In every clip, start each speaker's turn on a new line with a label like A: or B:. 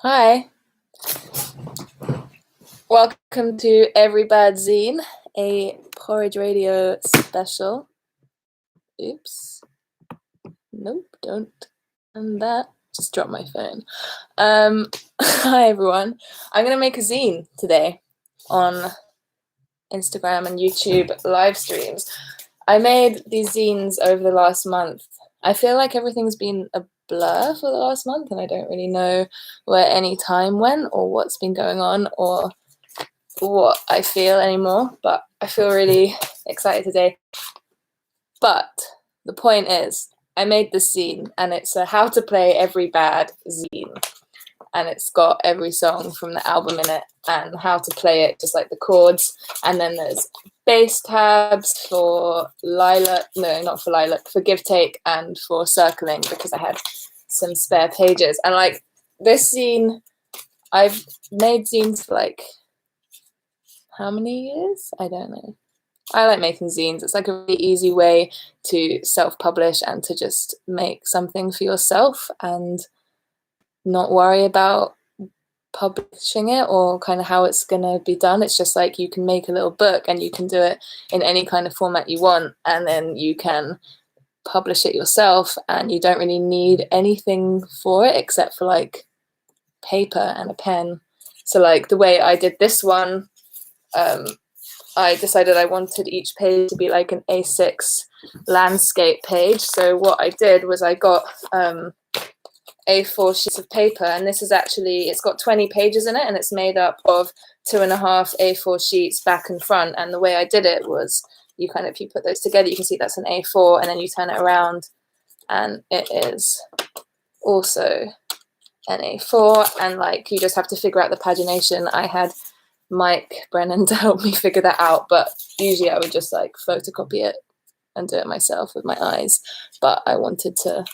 A: Hi, welcome to Every Bad Zine, a Porridge Radio special. Oops. Nope, don't. And that just dropped my phone. Hi everyone. I'm gonna make a zine today on Instagram and YouTube live streams. I made these zines over the last month. I feel like everything's been a blur for the last month and I don't really know where any time went or what's been going on or what I feel anymore, but I feel really excited today. But the point is, I made this zine and it's a how to play every bad zine, and it's got every song from the album in it and how to play it, just like the chords. And then there's bass tabs for lilac, no, not for lilac, for give take and for circling, because I had some spare pages. And like this zine, I've made zines for like how many years? I don't know. I like making zines. It's like a really easy way to self-publish and to just make something for yourself and not worry about publishing it or kind of how it's going to be done. It's just like you can make a little book and you can do it in any kind of format you want, and then you can publish it yourself, and you don't really need anything for it except for like paper and a pen. So like the way I did this one, I decided I wanted each page to be like an A6 landscape page. So what I did was I got A4 sheets of paper, and this is actually, it's got 20 pages in it, and it's made up of 2.5 A4 sheets back and front. And the way I did it was you put those together, you can see that's an A4, and then you turn it around and it is also an A4, and like you just have to figure out the pagination. I had Mike Brennan to help me figure that out, but usually I would just like photocopy it and do it myself with my eyes, but I wanted to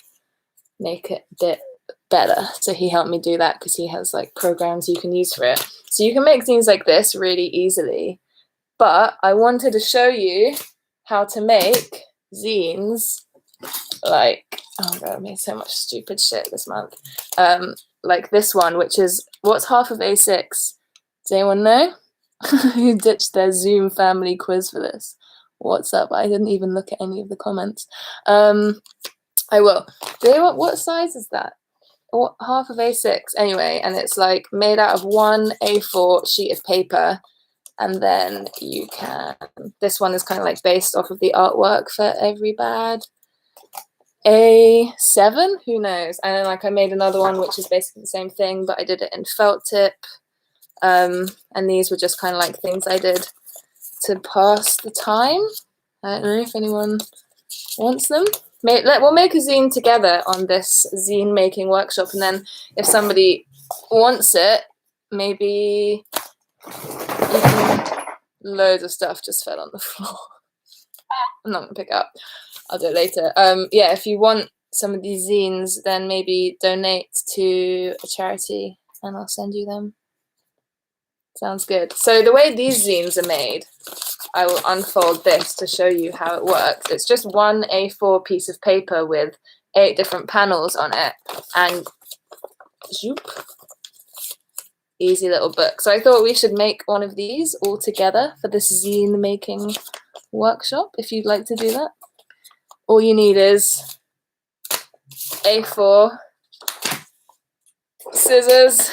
A: make it a bit better, so he helped me do that because he has like programs you can use for it. So you can make things like this really easily, but I wanted to show you how to make zines like, oh god, I made so much stupid shit this month, like this one, which is, what's half of A6? Does anyone know? Who ditched their Zoom family quiz for this? What's up? I didn't even look at any of the comments. I will. Do you want, what size is that? What, half of A6? Anyway, and it's like made out of one A4 sheet of paper, and then you can, this one is kind of like based off of the artwork for Every Bad A7, who knows? And then like I made another one which is basically the same thing, but I did it in felt tip. And these were just kind of like things I did to pass the time. I don't know if anyone wants them. We'll make a zine together on this zine making workshop, and then if somebody wants it, maybe you can, loads of stuff just fell on the floor. I'm not gonna pick it up. I'll do it later. Yeah, if you want some of these zines, then maybe donate to a charity and I'll send you them. Sounds good. So the way these zines are made, I will unfold this to show you how it works. It's just one A4 piece of paper with 8 different panels on it, and zoop, easy little book. So I thought we should make one of these all together for this zine making workshop, if you'd like to do that. All you need is A4, scissors,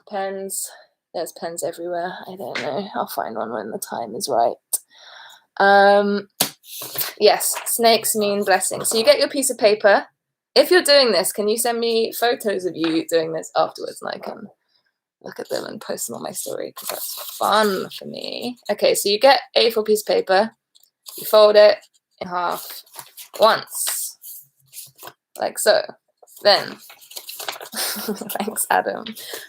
A: pens. There's pens everywhere. I don't know. I'll find one when the time is right. Yes, snakes mean blessings. So you get your piece of paper. If you're doing this, can you send me photos of you doing this afterwards, and I can look at them and post them on my story, because that's fun for me. Okay, so you get A4 piece of paper. You fold it in half once, like so. Then, thanks, Adam.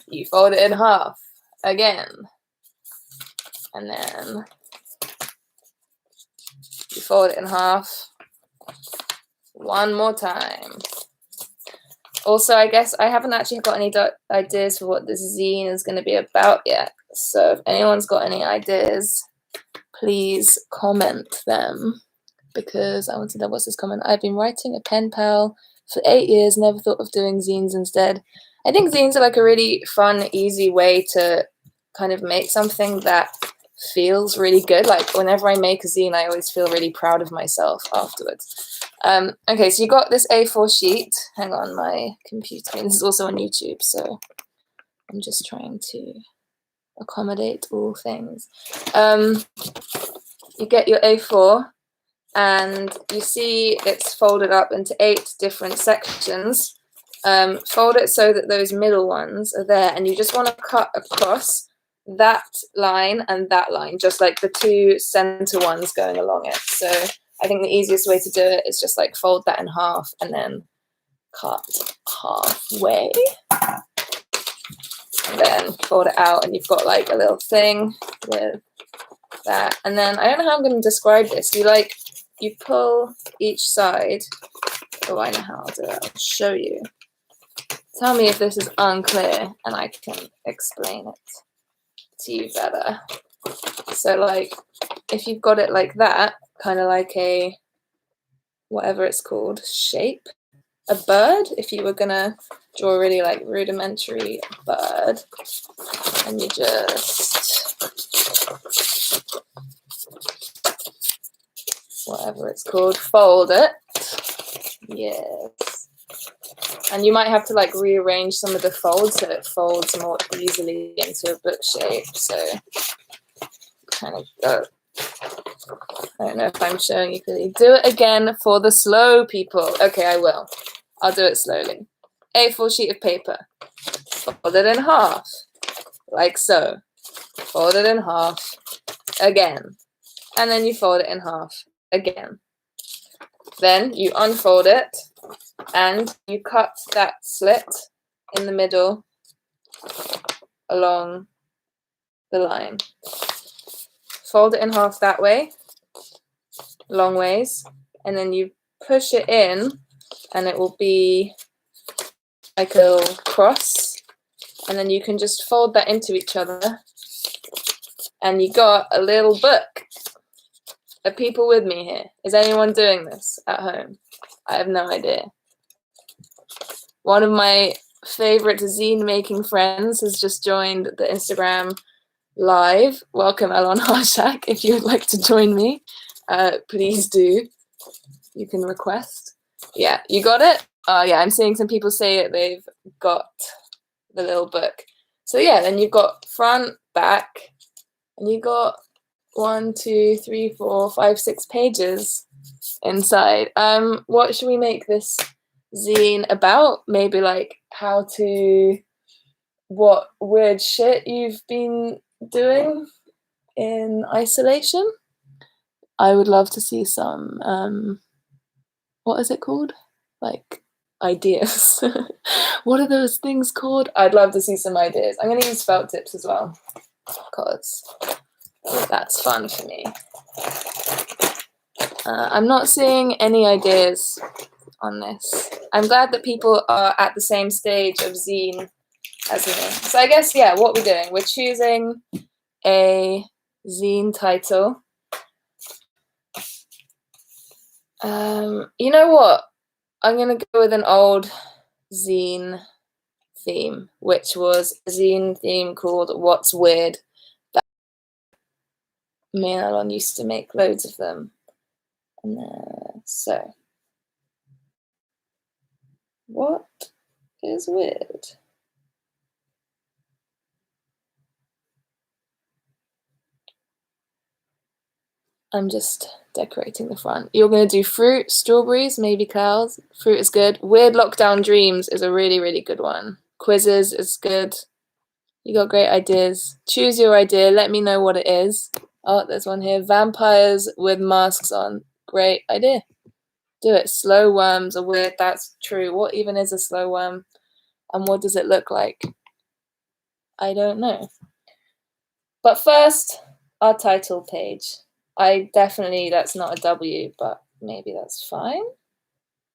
A: You fold it in half again, and then you fold it in half one more time. Also, I guess I haven't actually got any ideas for what this zine is going to be about yet, so if anyone's got any ideas, please comment them, because I want to know what's this comment. I've been writing a pen pal for 8 years, never thought of doing zines instead. I think zines are like a really fun, easy way to kind of make something that feels really good. Like whenever I make a zine, I always feel really proud of myself afterwards. Okay, so you got this A4 sheet. Hang on, my computer. This is also on YouTube, so I'm just trying to accommodate all things. You get your A4 and you see it's folded up into 8 different sections. Fold it so that those middle ones are there, and you just want to cut across that line and that line, just like the 2 center ones going along it. So I think the easiest way to do it is just like fold that in half and then cut halfway. And then fold it out and you've got like a little thing with that. And then I don't know how I'm going to describe this. You pull each side. Oh, I know how I'll do it. I'll show you. Tell me if this is unclear and I can explain it to you better. So like if you've got it like that, kind of like a whatever it's called shape, a bird, if you were gonna draw a really like rudimentary bird, and you just whatever it's called, fold it. Yes. And you might have to like rearrange some of the folds so it folds more easily into a book shape. So kind of go. I don't know if I'm showing you clearly. Do it again for the slow people. Okay, I will. I'll do it slowly. A4 sheet of paper. Fold it in half. Like so. Fold it in half. Again. And then you fold it in half. Again. Then you unfold it and you cut that slit in the middle along the line. Fold it in half that way, long ways, and then you push it in and it will be like a little cross, and then you can just fold that into each other and you got a little book. Are people with me here? Is anyone doing this at home? I have no idea. One of my favorite zine making friends has just joined the Instagram live. Welcome, Elon Harshak. If you would like to join me, please do. You can request. Yeah, you got it? Yeah, I'm seeing some people say it. They've got the little book. So yeah, then you've got front, back, and you got 1, 2, 3, 4, 5, 6 pages inside. What should we make this zine about? Maybe like what weird shit you've been doing in isolation. I would love to see some what is it called? Like ideas. What are those things called? I'd love to see some ideas. I'm going to use felt tips as well because that's fun for me. I'm not seeing any ideas on this. I'm glad that people are at the same stage of zine as me. So I guess, yeah, what we're doing, we're choosing a zine title. You know what? I'm going to go with an old zine theme, which was a zine theme called What's Weird. Me and Elon used to make loads of them. And so, what is weird? I'm just decorating the front. You're going to do fruit, strawberries, maybe cows. Fruit is good. Weird lockdown dreams is a really, really good one. Quizzes is good. You got great ideas. Choose your idea. Let me know what it is. Oh, there's one here. Vampires with masks on. Great idea. Do it. Slow worms are weird. That's true. What even is a slow worm? And what does it look like? I don't know. But first, our title page. That's not a W, but maybe that's fine.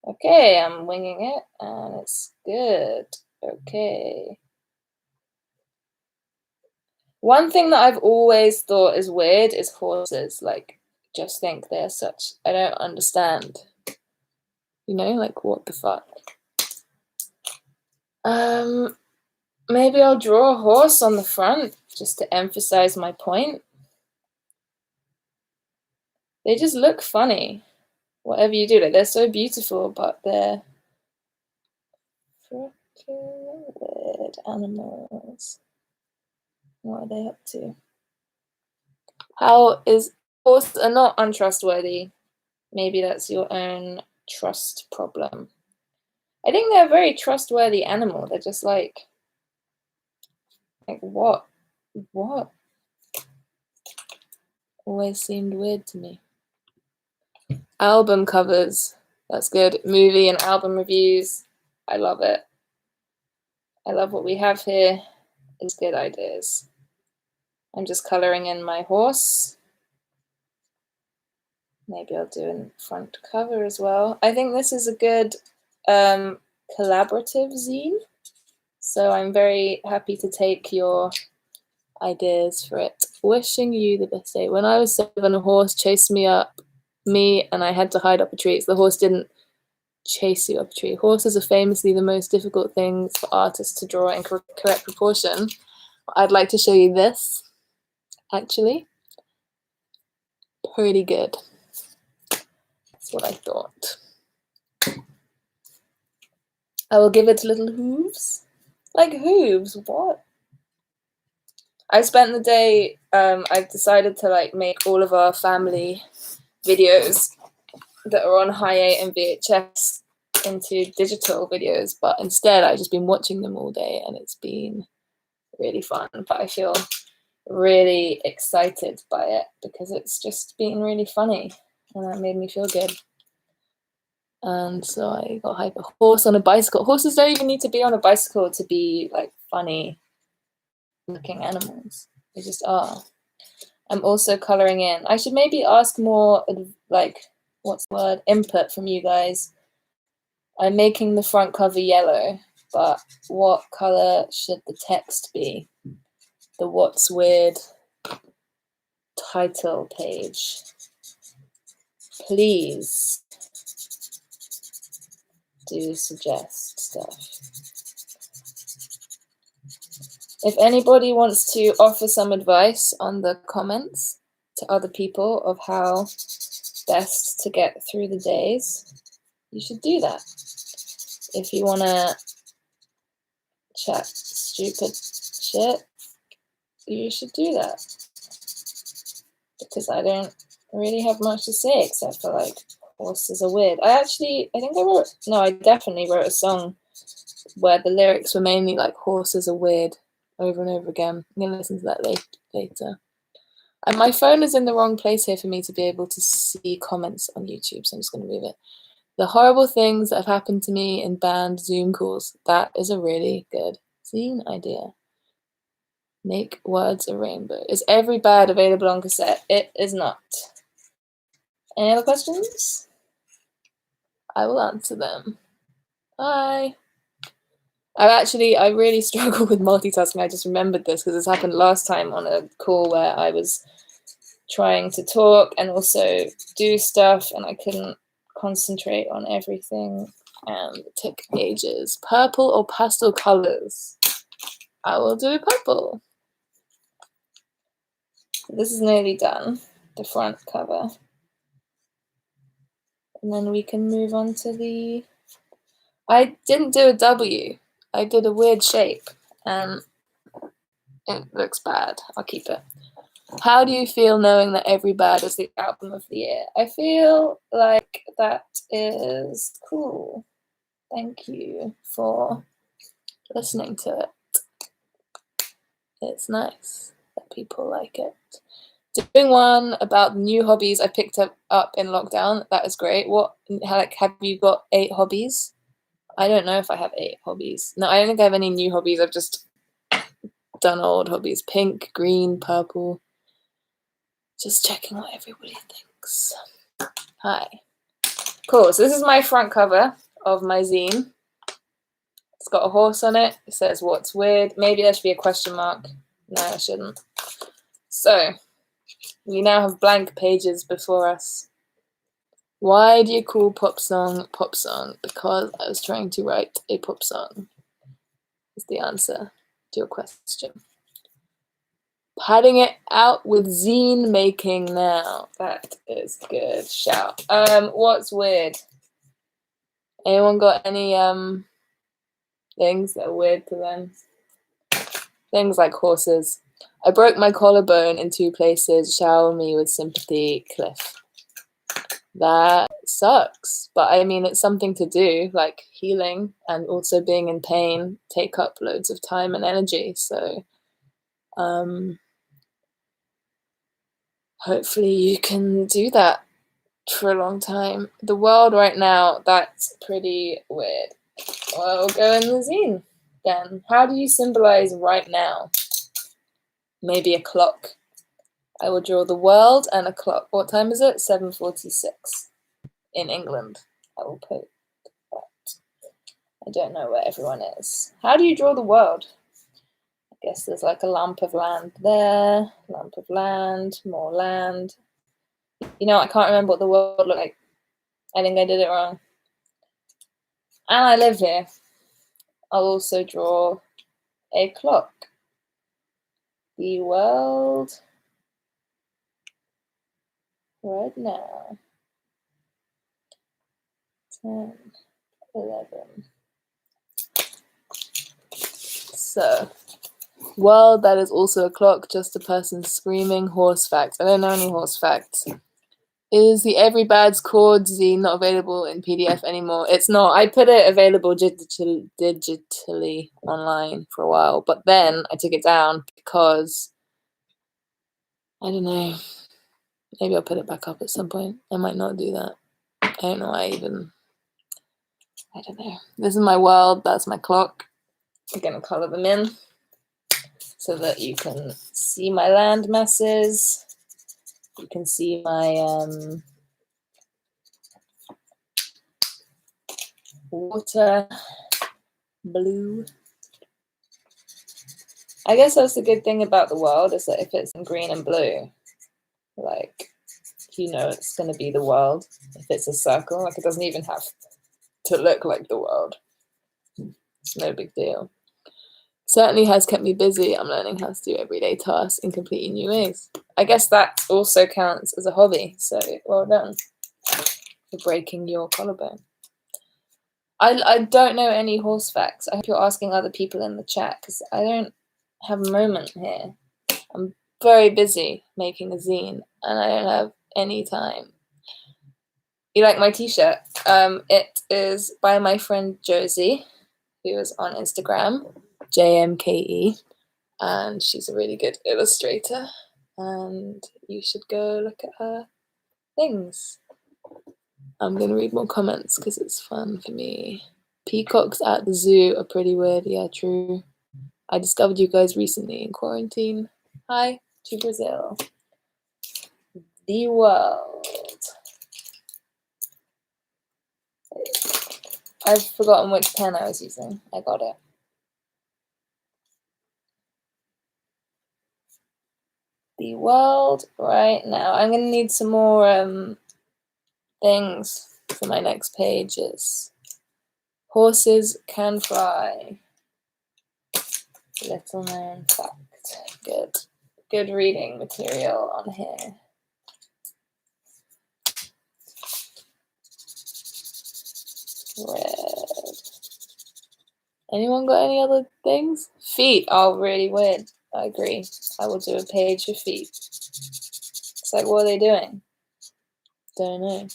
A: Okay, I'm winging it, and it's good. Okay. One thing that I've always thought is weird is horses. Like, just think they're such... I don't understand. You know, like, what the fuck? Maybe I'll draw a horse on the front just to emphasize my point. They just look funny. Whatever you do, like they're so beautiful, but they're freaking weird animals. What are they up to? How is horses are not untrustworthy? Maybe that's your own trust problem. I think they're a very trustworthy animal. They're just like what? What? Always seemed weird to me. Album covers. That's good. Movie and album reviews. I love it. I love what we have here. It's good ideas. I'm just coloring in my horse. Maybe I'll do a front cover as well. I think this is a good collaborative zine. So I'm very happy to take your ideas for it. Wishing you the best day. When I was 7, a horse chased me and I had to hide up a tree. So the horse didn't chase you up a tree. Horses are famously the most difficult things for artists to draw in correct proportion. I'd like to show you this, actually. Pretty good. That's what I thought. I will give it little hooves. Like hooves, what? I spent the day, I've decided to make all of our family videos that are on Hi8 and VHS into digital videos, but instead I've just been watching them all day and it's been really fun. But I feel really excited by it because it's just been really funny and that made me feel good. And so I got hyper. Horse on a bicycle. Horses don't even need to be on a bicycle to be funny looking animals. They just are. I'm also coloring in. I should maybe ask more what's the word? Input from you guys. I'm making the front cover yellow, but what color should the text be? The What's Weird title page. Please do suggest stuff. If anybody wants to offer some advice on the comments to other people of how best to get through the days, you should do that. If you want to chat stupid shit, you should do that. Because I don't really have much to say except for horses are weird. I definitely wrote a song where the lyrics were mainly horses are weird over and over again. I'm gonna listen to that later. And my phone is in the wrong place here for me to be able to see comments on YouTube, so I'm just gonna move it. The horrible things that have happened to me in band Zoom calls. That is a really good zine idea. Make words a rainbow. Is every bad available on cassette? It is not. Any other questions? I will answer them. Bye. I really struggle with multitasking. I just remembered this because this happened last time on a call where I was trying to talk and also do stuff and I couldn't concentrate on everything and it took ages. Purple or pastel colors? I will do purple. This is nearly done, the front cover. And then we can move on to the... I didn't do a W. I did a weird shape and it looks bad. I'll keep it. How do you feel knowing that Every Bad is the album of the year? I feel like that is cool. Thank you for listening to it. It's nice that people like it. Doing one about new hobbies I picked up in lockdown. That is great. Have you got 8 hobbies? I don't know if I have 8 hobbies. No, I don't think I have any new hobbies. I've just done old hobbies. Pink, green, purple. Just checking what everybody thinks. Hi. Cool, so this is my front cover of my zine. It's got a horse on it. It says, what's weird? Maybe there should be a question mark. No, I shouldn't. So, we now have blank pages before us. Why do you call pop song pop song? Because I was trying to write a pop song, is the answer. to your question. Padding it out with zine making now. That is good shout. What's weird? Anyone got any things that are weird to them? Things like horses. I broke my collarbone in 2 places. Shower me with sympathy, Cliff. That sucks. But I mean, it's something to do, like healing and also being in pain take up loads of time and energy. So hopefully you can do that for a long time. The world right now, that's pretty weird. Well, we'll go in the zine then. How do you symbolize right now? Maybe a clock. I will draw the world and a clock. What time is it? 7:46 in England. I will put that. I don't know where everyone is. How do you draw the world? I guess there's like a lump of land there, lump of land, more land. You know, I can't remember what the world looked like. I think I did it wrong. And I live here. I'll also draw a clock. The world right now. 10, 11. So, world that is also a clock, just a person screaming. Horse facts. I don't know any horse facts. Is the Every Bad's Chord zine not available in PDF anymore? It's not. I put it available digitally online for a while, but then I took it down because, I don't know, maybe I'll put it back up at some point. I might not do that. I don't know why I don't know. This is my world, that's my clock. I'm going to color them in so that you can see my land masses. You can see my water blue. I guess that's the good thing about the world, is that if it's in green and blue, like, you know it's going to be the world. If it's a circle, like, it doesn't even have to look like the world. It's no big deal. Certainly has kept me busy. I'm learning how to do everyday tasks in completely new ways. I guess that also counts as a hobby, so well done for breaking your collarbone. I don't know any horse facts. I hope you're asking other people in the chat, because I don't have a moment here. I'm very busy making a zine, and I don't have any time. You like my t-shirt? It is by my friend Josie, who is on Instagram, JMKE, and she's a really good illustrator, and you should go look at her things. I'm going to read more comments because it's fun for me. Peacocks at the zoo are pretty weird. Yeah, true. I discovered you guys recently in quarantine. Hi to Brazil. The world. I've forgotten which pen I was using. I got it. The world right now. I'm going to need some more things for my next pages. Horses can fly. Little known fact. Good. Good reading material on here. Red. Anyone got any other things? Feet are really weird. I agree. I will do a page for feet. It's like, what are they doing? Don't know.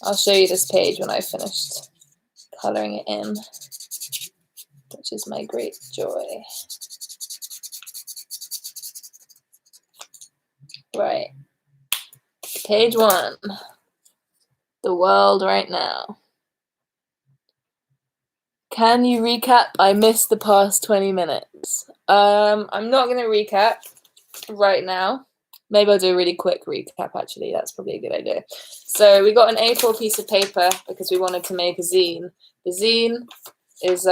A: I'll show you this page when I've finished coloring it in, which is my great joy. Right. Page 1. The world right now. Can you recap? I missed the past 20 minutes. I'm not going to recap right now. Maybe I'll do a really quick recap, actually. That's probably a good idea. So we got an A4 piece of paper because we wanted to make a zine. The zine is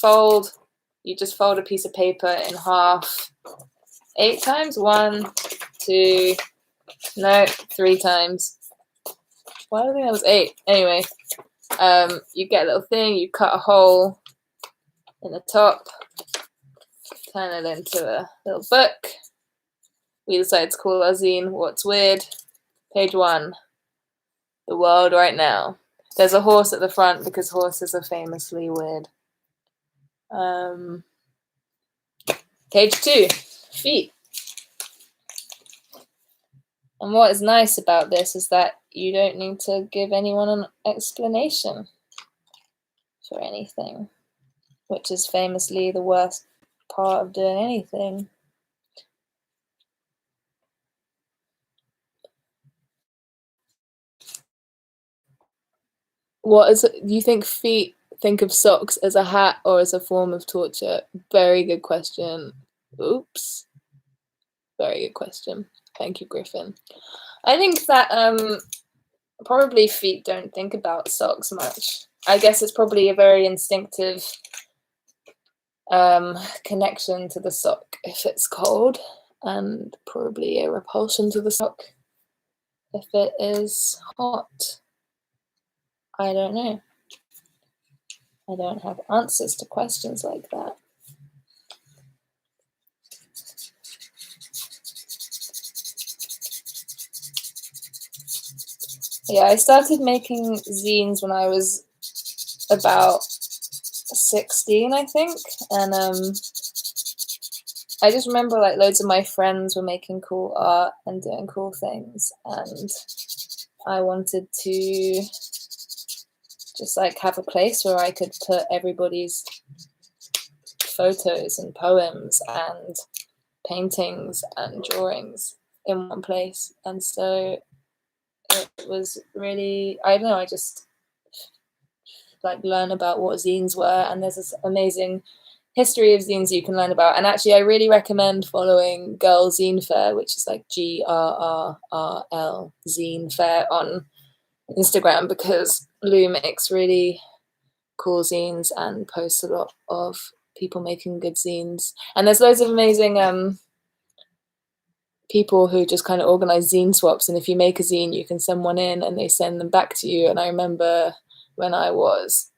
A: fold. You just fold a piece of paper in half 8 times. 1, 2, no, 3 times. Why do I think that was 8? Anyway, You get a little thing, you cut a hole in the top, turn it into a little book. We decided to call our zine What's Weird. Page 1, the world right now. There's a horse at the front because horses are famously weird. Page 2, feet. And what is nice about this is that you don't need to give anyone an explanation for anything, which is famously the worst part of doing anything. Do you think feet think of socks as a hat or as a form of torture? Very good question. Oops. Very good question. Thank you, Griffin. I think that probably feet don't think about socks much. I guess it's probably a very instinctive connection to the sock if it's cold, and probably a repulsion to the sock if it is hot. I don't know. I don't have answers to questions like that. Yeah, I started making zines when I was about 16, I think, and I just remember like loads of my friends were making cool art and doing cool things, and I wanted to just like have a place where I could put everybody's photos and poems and paintings and drawings in one place. And so it was really, I don't know, I just like learn about what zines were, and there's this amazing history of zines you can learn about. And actually I really recommend following Girl Zine Fair, which is like GRRRL Zine Fair on Instagram, because Lou makes really cool zines and posts a lot of people making good zines. And there's loads of amazing people who just kind of organize zine swaps, and if you make a zine you can send one in and they send them back to you. And I remember when I was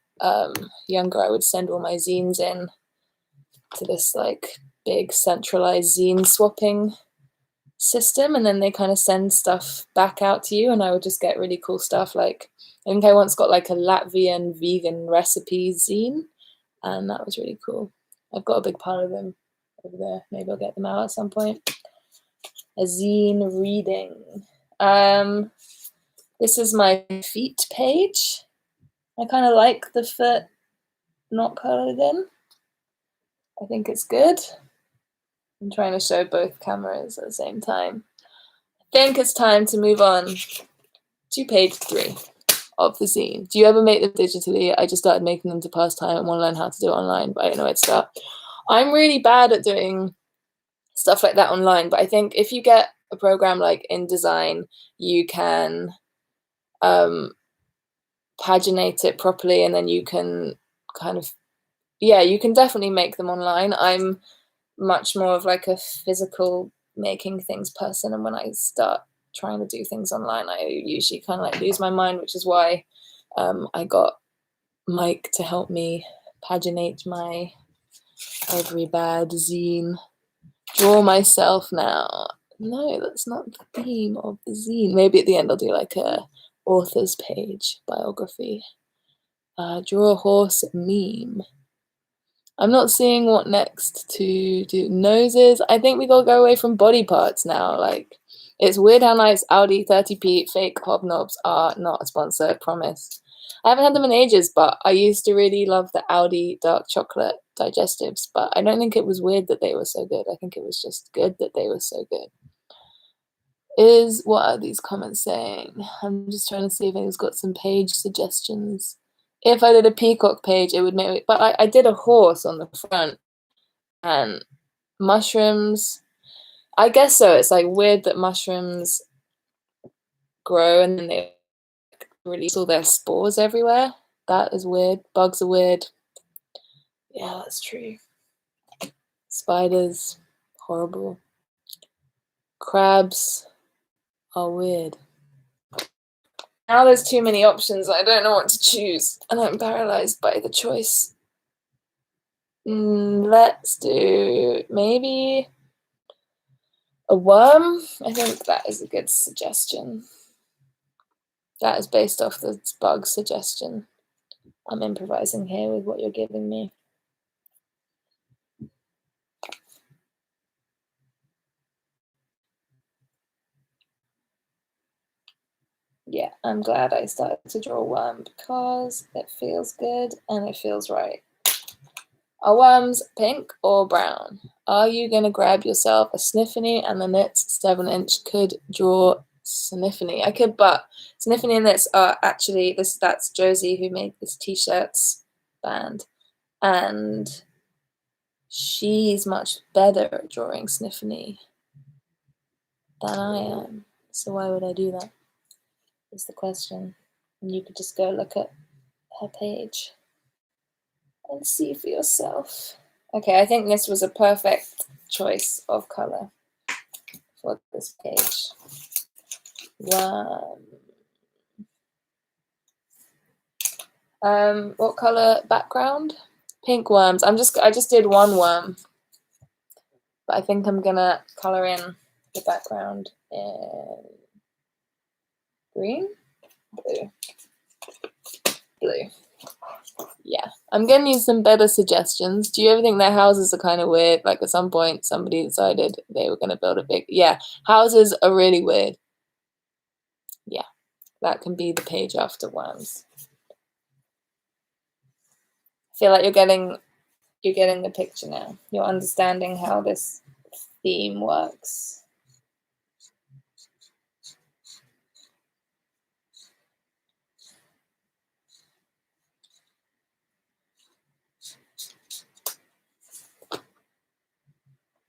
A: younger, I would send all my zines in to this like big centralized zine swapping system, and then they kind of send stuff back out to you, and I would just get really cool stuff. Like I think I once got like a Latvian vegan recipe zine, and that was really cool. I've got a big pile of them over there. Maybe I'll get them out at some point. A zine reading. This is my feet page. I kind of like the foot not coloured in. I think it's good. I'm trying to show both cameras at the same time. I think it's time to move on to page 3 of the zine. Do you ever make them digitally? I just started making them to pass time and want to learn how to do it online, but I don't know where to start. I'm really bad at doing stuff like that online, but I think if you get a program like InDesign, you can paginate it properly, and then you can kind of, yeah, you can definitely make them online. I'm much more of like a physical making things person, and when I start trying to do things online, I usually kind of like lose my mind, which is why I got Mike to help me paginate my every bad zine. Draw myself now. No, that's not the theme of the zine. Maybe at the end I'll do like a author's page, biography. Draw a horse meme. I'm not seeing what next to do. Noses. I think we gotta go away from body parts now. Like, it's weird how nice Audi 30p fake hobnobs are. Not a sponsor, I promise. I haven't had them in ages, but I used to really love the Audi dark chocolate digestives, but I don't think it was weird that they were so good. I think it was just good that they were so good. What are these comments saying? I'm just trying to see if anyone's got some page suggestions. If I did a peacock page, it would make me, but I did a horse on the front and mushrooms. I guess so. It's like weird that mushrooms grow and then they release all their spores everywhere. That is weird. Bugs are weird. Yeah, that's true. Spiders, horrible. Crabs are weird. Now there's too many options. I don't know what to choose, and I'm paralyzed by the choice. Let's do maybe a worm. I think that is a good suggestion. That is based off the bug suggestion. I'm improvising here with what you're giving me. Yeah, I'm glad I started to draw a worm because it feels good and it feels right. Are worms pink or brown? Are you going to grab yourself a Sniffany and the knits 7-inch could draw Sniffany? I could, but Sniffany and knits are actually, that's Josie who made this t-shirts band. And she's much better at drawing Sniffany than I am. So why would I do that? Is the question. And you could just go look at her page and see for yourself. Okay, I think this was a perfect choice of color for this page. What color background? Pink worms. I just did one worm, but I think I'm gonna color in the background in green, blue. Yeah, I'm gonna need some better suggestions. Do you ever think that houses are kind of weird? Like at some point somebody decided they were gonna build a big, yeah, houses are really weird. Yeah, that can be the page after worms. I feel like you're getting the picture now. You're understanding how this theme works.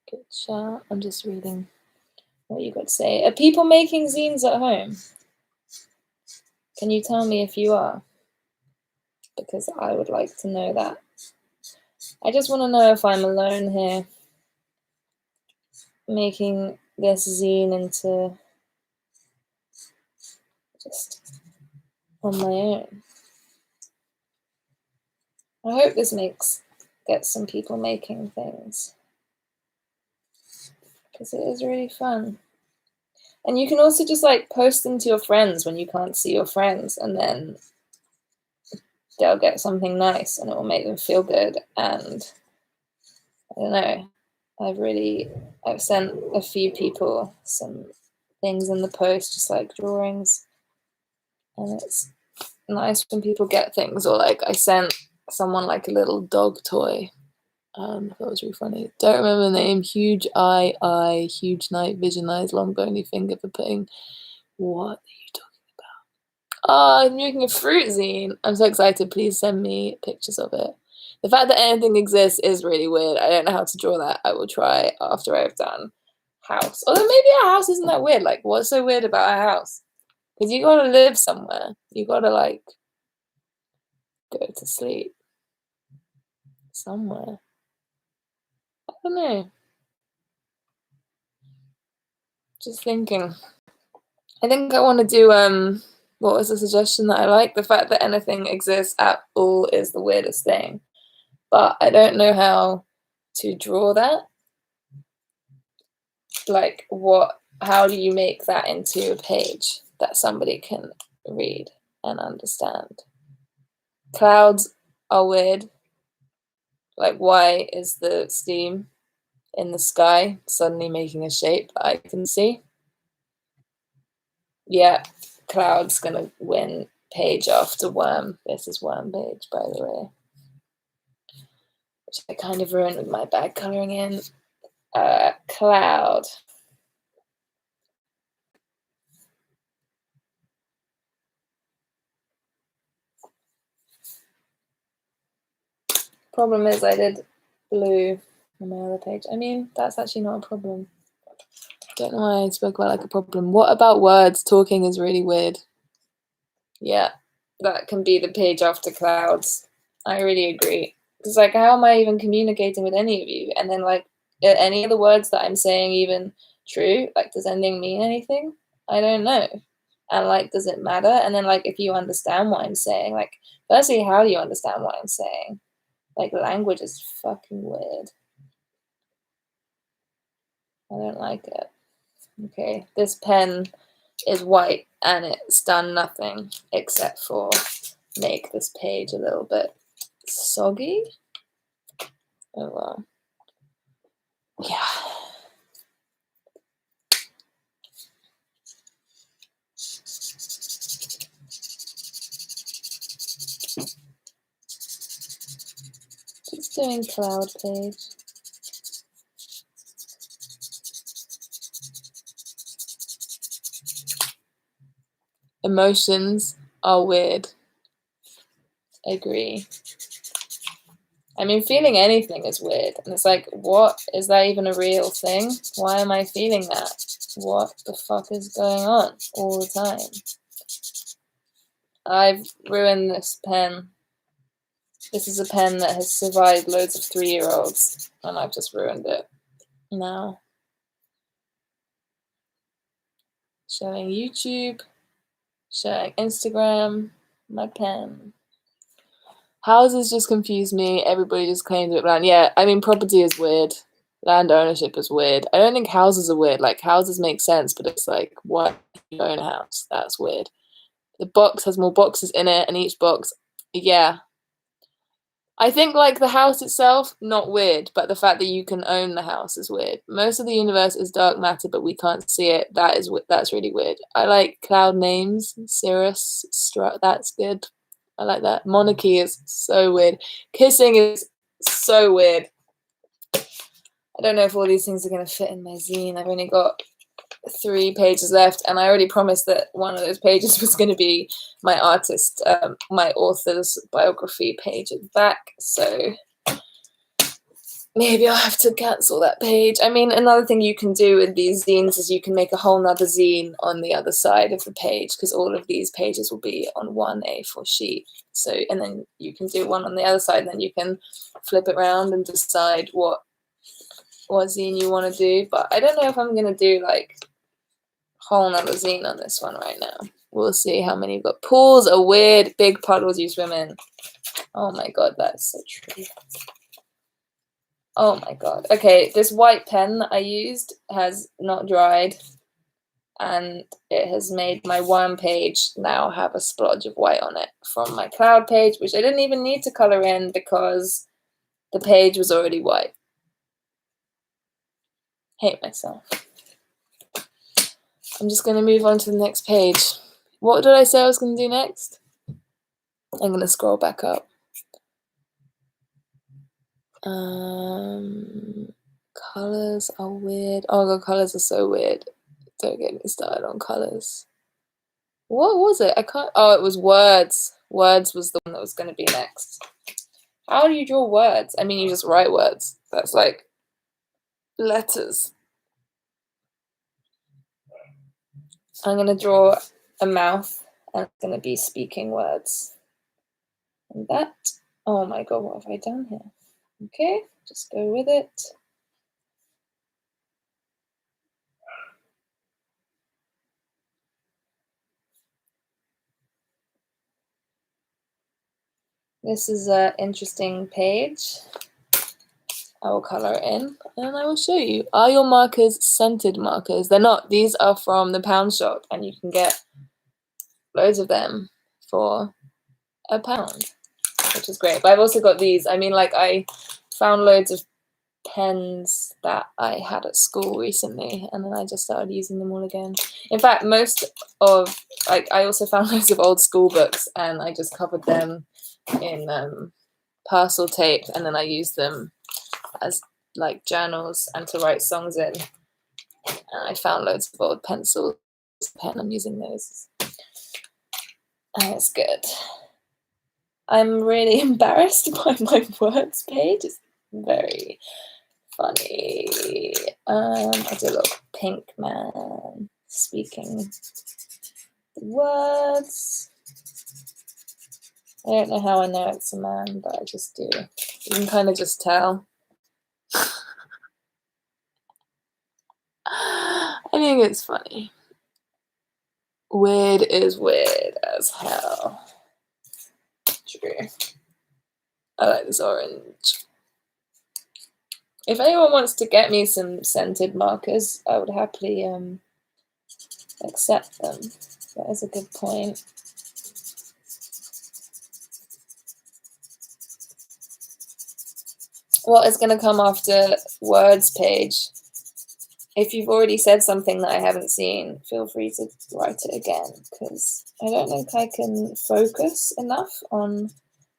A: Good shot. I'm just reading what you got to say. Are people making zines at home? Can you tell me if you are? Because I would like to know that. I just want to know if I'm alone here making this zine into just on my own. I hope this gets some people making things, because it is really fun. And you can also just like post them to your friends when you can't see your friends, and then they'll get something nice and it will make them feel good. And I don't know, I've sent a few people some things in the post, just like drawings, and it's nice when people get things. Or like I sent someone like a little dog toy. That was really funny. Don't remember the name. Huge eye, huge night vision eyes, long bony finger for putting. What are you talking about? Oh, I'm making a fruit zine. I'm so excited. Please send me pictures of it. The fact that anything exists is really weird. I don't know how to draw that. I will try after I've done house. Although maybe a house isn't that weird. Like, what's so weird about a house? Because you gotta live somewhere. You gotta like go to sleep somewhere. I don't know. Just thinking. I think I want to do what was the suggestion that I like? The fact that anything exists at all is the weirdest thing. But I don't know how to draw that. Like how do you make that into a page that somebody can read and understand? Clouds are weird. Like, why is the steam in the sky suddenly making a shape that I can see? Yeah, cloud's gonna win page after worm. This is worm page, by the way, which I kind of ruined with my bad coloring in. Cloud. Problem is I did blue on my other page. I mean, that's actually not a problem. Don't know why I spoke about like a problem. What about words? Talking is really weird. Yeah, that can be the page after clouds. I really agree. Because like, how am I even communicating with any of you? And then like, are any of the words that I'm saying even true? Like, does anything mean anything? I don't know. And like, does it matter? And then like, if you understand what I'm saying, like, firstly, how do you understand what I'm saying? Like, language is fucking weird. I don't like it. Okay, this pen is white and it's done nothing except for make this page a little bit soggy. Oh well. Yeah. Just doing cloud page. Emotions are weird. Agree. I mean, feeling anything is weird. And it's like, what? Is that even a real thing? Why am I feeling that? What the fuck is going on all the time? I've ruined this pen. This is a pen that has survived loads of 3-year-olds, and I've just ruined it now. Showing YouTube, showing Instagram, my pen. Houses just confuse me. Everybody just claims it land. Yeah, I mean, property is weird. Land ownership is weird. I don't think houses are weird. Like, houses make sense, but it's like, why do you own a house? That's weird. The box has more boxes in it, and each box, yeah. I think, like, the house itself, not weird, but the fact that you can own the house is weird. Most of the universe is dark matter, but we can't see it. That's really weird. I like cloud names. Cirrus, that's good. I like that. Monarchy is so weird. Kissing is so weird. I don't know if all these things are going to fit in my zine. I've only got 3 pages left, and I already promised that one of those pages was going to be my artist, my author's biography page at the back, so maybe I'll have to cancel that page. I mean, another thing you can do with these zines is you can make a whole nother zine on the other side of the page, because all of these pages will be on one A4 sheet. So, and then you can do one on the other side, and then you can flip it around and decide what zine you want to do. But I don't know if I'm going to do like whole nother zine on this one right now. We'll see how many you've got. Pools are weird. Big puddles you swim in. Oh my god, that's so true. Oh my god. Okay, this white pen that I used has not dried, and it has made my one page now have a splodge of white on it from my cloud page, which I didn't even need to color in because the page was already white. Hate myself. I'm just going to move on to the next page. What did I say I was going to do next? I'm going to scroll back up. Colors are weird. Oh god, colors are so weird. Don't get me started on colors. What was it? I can't. Oh, it was words. Words was the one that was going to be next. How do you draw words? I mean, you just write words. That's like letters. I'm going to draw a mouth, and it's going to be speaking words. And that. Oh my god, what have I done here? Okay, just go with it. This is an interesting page. I will color it in and I will show you. Are your markers scented markers? They're not. These are from the pound shop, and you can get loads of them for £1, which is great. But I've also got these. I mean, like, I found loads of pens that I had at school recently, and then I just started using them all again. In fact, most of, like, I also found loads of old school books, and I just covered them in parcel tape, and then I used them as like journals and to write songs in. And I found loads of old pencils, pen. I'm using those. And it's good. I'm really embarrassed by my words page. It's very funny. I do a little pink man speaking the words. I don't know how I know it's a man, but I just do. You can kind of just tell. I think it's funny. Weird is weird as hell. True. I like this orange. If anyone wants to get me some scented markers, I would happily accept them. That is a good point. What is going to come after words page? If you've already said something that I haven't seen, feel free to write it again, because I don't think I can focus enough on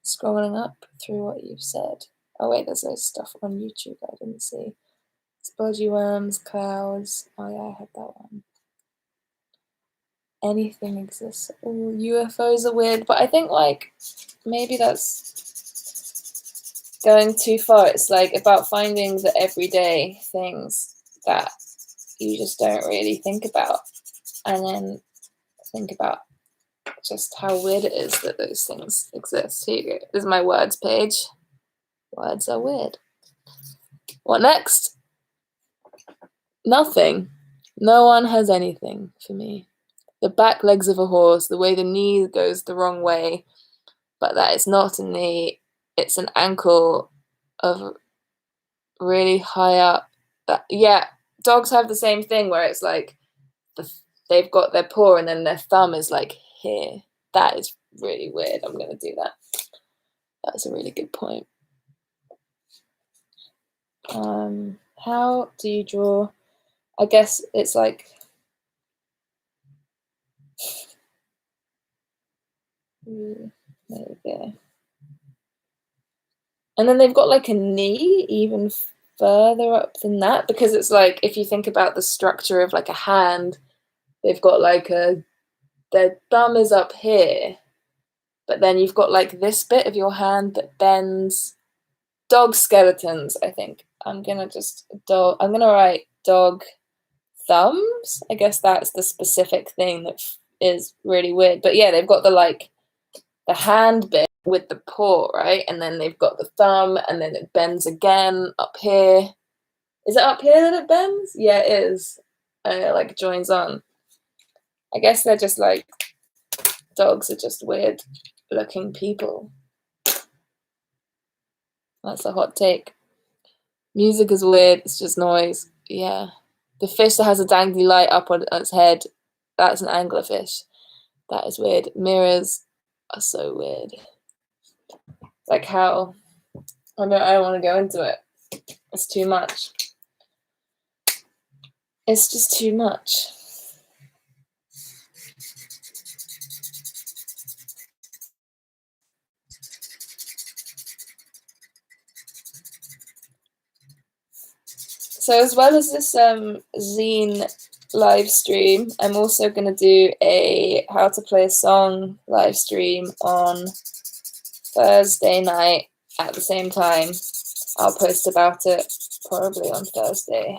A: scrolling up through what you've said. Oh wait, there's loads of stuff on YouTube I didn't see. Spudgy worms, clouds. Oh yeah, I had that one. Anything exists. Oh, UFOs are weird, but I think like maybe that's going too far. It's like about finding the everyday things that you just don't really think about, and then think about just how weird it is that those things exist. Here you go. This is my words page. Words are weird. What next? Nothing. No one has anything for me. The back legs of a horse, the way the knee goes the wrong way, but that is not a knee, it's an ankle of really high up. Yeah, dogs have the same thing where it's like they've got their paw and then their thumb is like here. That is really weird. I'm going to do that. That's a really good point. How do you draw? I guess it's like there we go. And then they've got like a knee even further up than that, because it's like if you think about the structure of like a hand, they've got like their thumb is up here, but then you've got like this bit of your hand that bends. Dog skeletons, I think. I'm gonna write dog thumbs. I guess that's the specific thing that is really weird. But yeah, they've got the hand bit with the paw, right? And then they've got the thumb, and then it bends again up here. Is it up here that it bends? Yeah, it is. And it like joins on. I guess they're just like, dogs are just weird looking people. That's a hot take. Music is weird, it's just noise. Yeah. The fish that has a dangly light up on its head, that's an anglerfish. That is weird. Mirrors are so weird. Like how, I don't want to go into it. It's too much. It's just too much. So as well as this zine live stream, I'm also going to do a how to play a song live stream on Thursday night at the same time. I'll post about it probably on Thursday.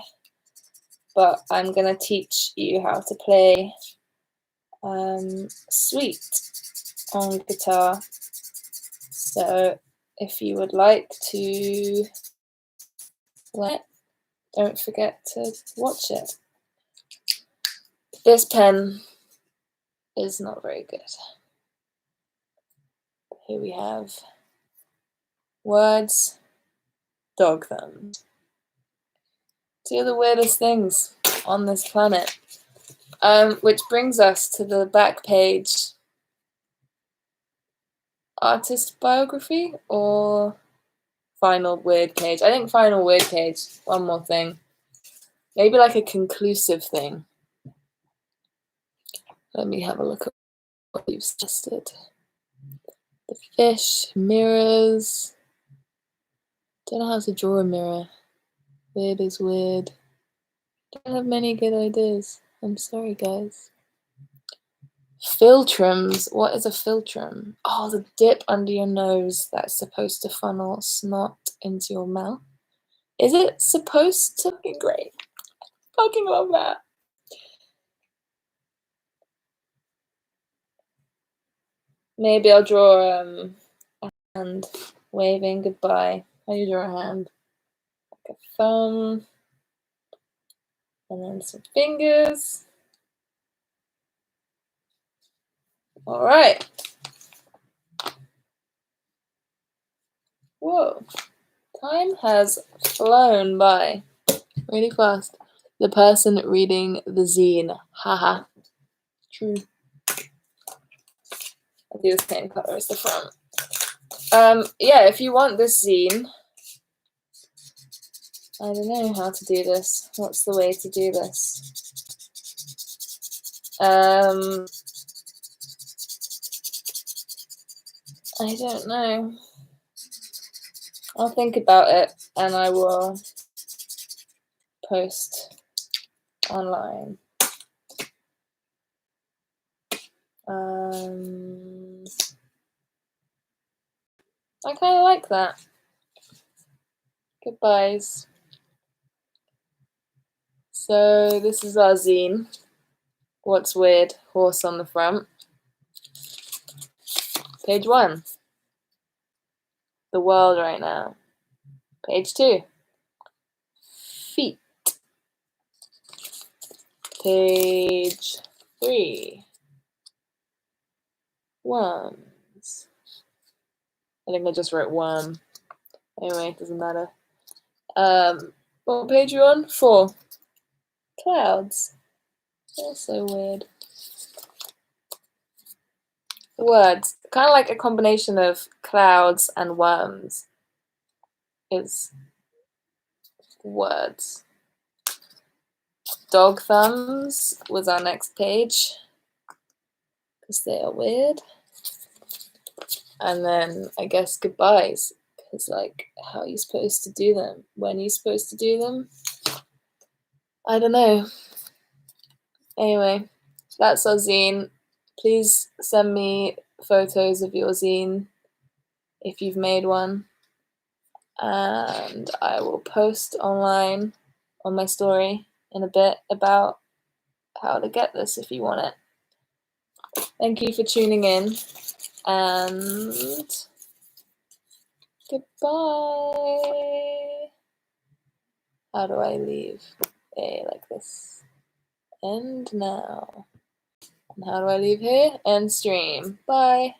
A: But I'm going to teach you how to play Sweet on guitar. So if you would like to learn it, don't forget to watch it. This pen is not very good. Here we have words, dog thumbs. Two of the weirdest things on this planet. Which brings us to the back page. Artist biography or final weird page? I think final weird page. One more thing. Maybe like a conclusive thing. Let me have a look at what you've suggested. The fish, mirrors. Don't know how to draw a mirror. Weird is weird. Don't have many good ideas. I'm sorry, guys. Philtrums. What is a philtrum? Oh, the dip under your nose that's supposed to funnel snot into your mouth. Is it supposed to be great? I fucking love that. Maybe I'll draw a hand waving goodbye. How do you draw a hand? Like a thumb. And then some fingers. All right. Whoa. Time has flown by really fast. The person reading the zine. Haha. True. I'll do the same color as the front. Yeah, if you want this zine, I don't know how to do this. What's the way to do this? I don't know. I'll think about it and I will post online. I kind of like that. Goodbyes. So this is our zine. What's weird? Horse on the front. Page 1. The world right now. Page 2. Feet. Page 3. Worms. I think I just wrote worm. Anyway, doesn't matter. What page are you on? 4. Clouds. That's so weird. The words. Kind of like a combination of clouds and worms. Is words. Dog thumbs was our next page. Because they are weird. And then I guess goodbyes. Because like, how are you supposed to do them? When are you supposed to do them? I don't know. Anyway, that's our zine. Please send me photos of your zine if you've made one. And I will post online on my story in a bit about how to get this if you want it. Thank you for tuning in. And goodbye. How do I leave? Like this. End now. And how do I leave here? End stream. Bye.